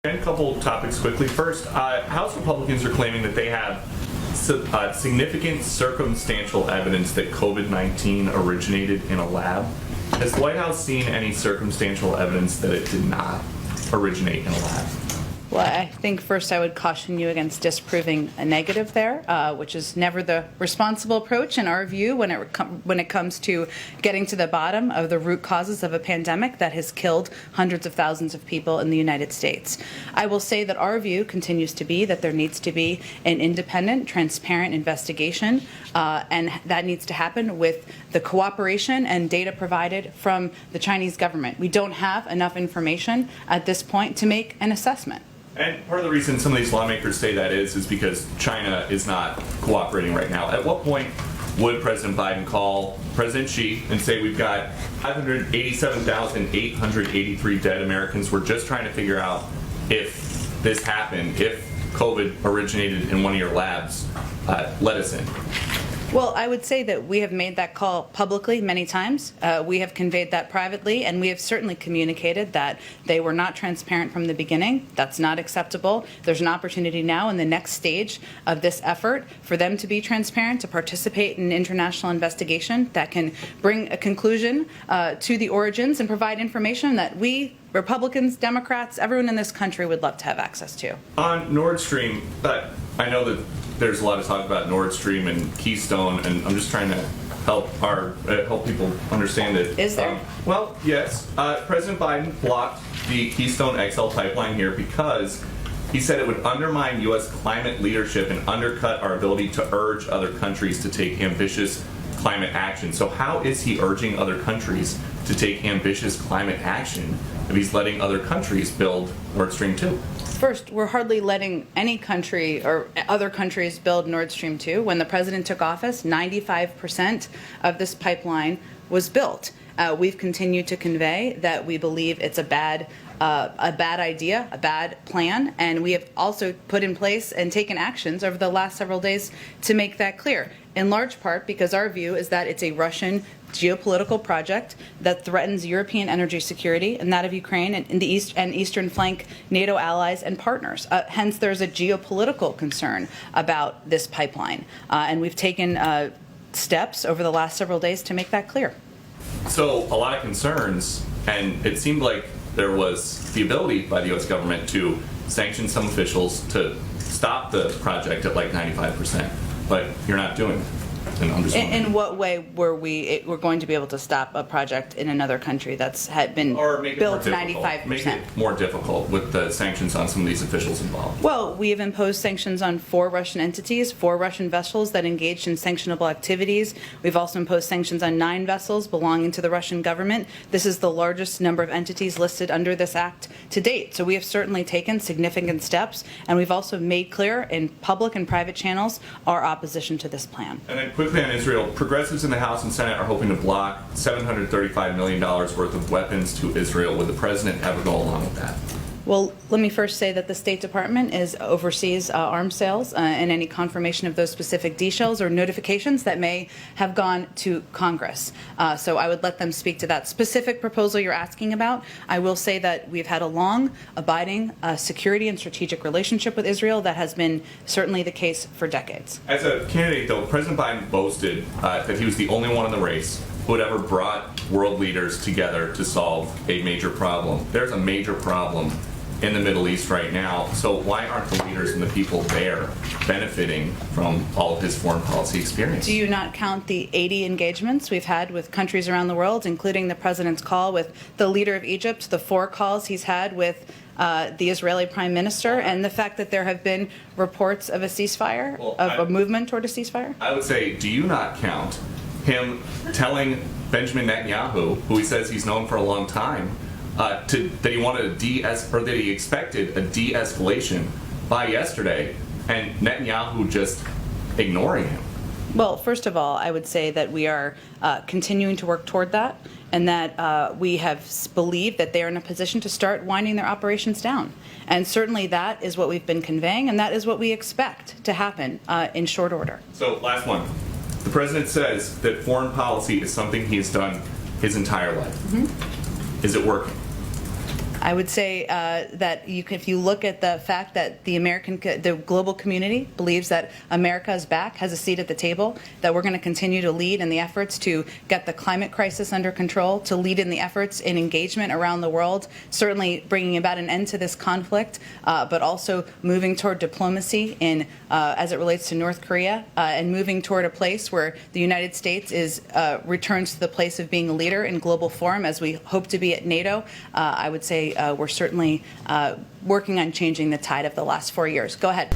A couple topics quickly. First, House Republicans are claiming that they have significant circumstantial evidence that COVID-19 originated in a lab. Has the White House seen any circumstantial evidence that it did not originate in a lab? Well, I think first I would caution you against disproving a negative there, which is never the responsible approach in our view when it comes to getting to the bottom of the root causes of a pandemic that has killed hundreds of thousands of people in the United States. I will say that our view continues to be that there needs to be an independent, transparent investigation, and that needs to happen with the cooperation and data provided from the Chinese government. We don't have enough information at this point to make an assessment. And part of the reason some of these lawmakers say that is because China is not cooperating right now. At what point would President Biden call President Xi and say we've got 587,883 dead Americans? We're just trying to figure out if this happened, if COVID originated in one of your labs. Let us in. Well, I would say that we have made that call publicly many times. We have conveyed that privately, and we have certainly communicated that they were not transparent from the beginning. That's not acceptable. There's an opportunity now in the next stage of this effort for them to be transparent, to participate in an international investigation that can bring a conclusion to the origins and provide information that we, Republicans, Democrats, everyone in this country would love to have access to. On Nord Stream, I know that there's a lot of talk about Nord Stream and Keystone, and I'm just trying to help people understand it. Is there? Well, yes. President Biden blocked the Keystone XL pipeline here because he said it would undermine U.S. climate leadership and undercut our ability to urge other countries to take ambitious climate action. So how is he urging other countries to take ambitious climate action if he's letting other countries build Nord Stream 2? First, we're hardly letting any country or other countries build Nord Stream 2. When the president took office, 95% of this pipeline was built. We've continued to convey that we believe it's a bad idea, a bad plan, and we have also put in place and taken actions over the last several days to make that clear, in large part because our view is that it's a Russian geopolitical project that threatens European energy security and that of Ukraine and the East and Eastern flank NATO allies and partners. Hence, there's a geopolitical concern about this pipeline, and we've taken steps over the last several days to make that clear. So a lot of concerns, and it seemed like there was the ability by the U.S. government to sanction some officials to stop the project at like 95%, but you're not doing it. And I'm just in what way we're going to be able to stop a project in another country that's had been built 95%? Make it more difficult with the sanctions on some of these officials involved. Well, we have imposed sanctions on 4 Russian entities, 4 Russian vessels that engaged in sanctionable activities. We've also imposed sanctions on 9 vessels belonging to the Russian government. This is the largest number of entities listed under this act to date. So we have certainly taken significant steps, and we've also made clear in public and private channels our opposition to this plan. And then quickly on Israel, progressives in the House and Senate are hoping to block $735 million worth of weapons to Israel. Would the president ever go along with that? Well, let me first say that the State Department oversees arms sales and any confirmation of those specific details or notifications that may have gone to Congress. So I would let them speak to that specific proposal you're asking about. I will say that we've had a long, abiding security and strategic relationship with Israel that has been certainly the case for decades. As a candidate, though, President Biden boasted that he was the only one in the race who had ever brought world leaders together to solve a major problem. There's a major problem in the Middle East right now, so why aren't the leaders and the people there benefiting from all of his foreign policy experience? Do you not count the 80 engagements we've had with countries around the world, including the president's call with the leader of Egypt, the 4 calls he's had with the Israeli prime minister, and the fact that there have been reports of a ceasefire, a movement toward a ceasefire? I would say, do you not count him telling Benjamin Netanyahu, who he says he's known for a long time, that he wanted that he expected a de-escalation by yesterday, and Netanyahu just ignoring him? Well, first of all, I would say that we are continuing to work toward that, and that we have believed that they are in a position to start winding their operations down. And certainly that is what we've been conveying, and that is what we expect to happen in short order. So, last one. The president says that foreign policy is something he has done his entire life. Mm-hmm. Is it working? I would say that if you look at the fact that the global community believes that America is back, has a seat at the table, that we're going to continue to lead in the efforts to get the climate crisis under control, to lead in the efforts in engagement around the world, certainly bringing about an end to this conflict, but also moving toward diplomacy as it relates to North Korea, and moving toward a place where the United States returns to the place of being a leader in global forum, as we hope to be at NATO. I would say we're certainly working on changing the tide of the last 4 years. Go ahead.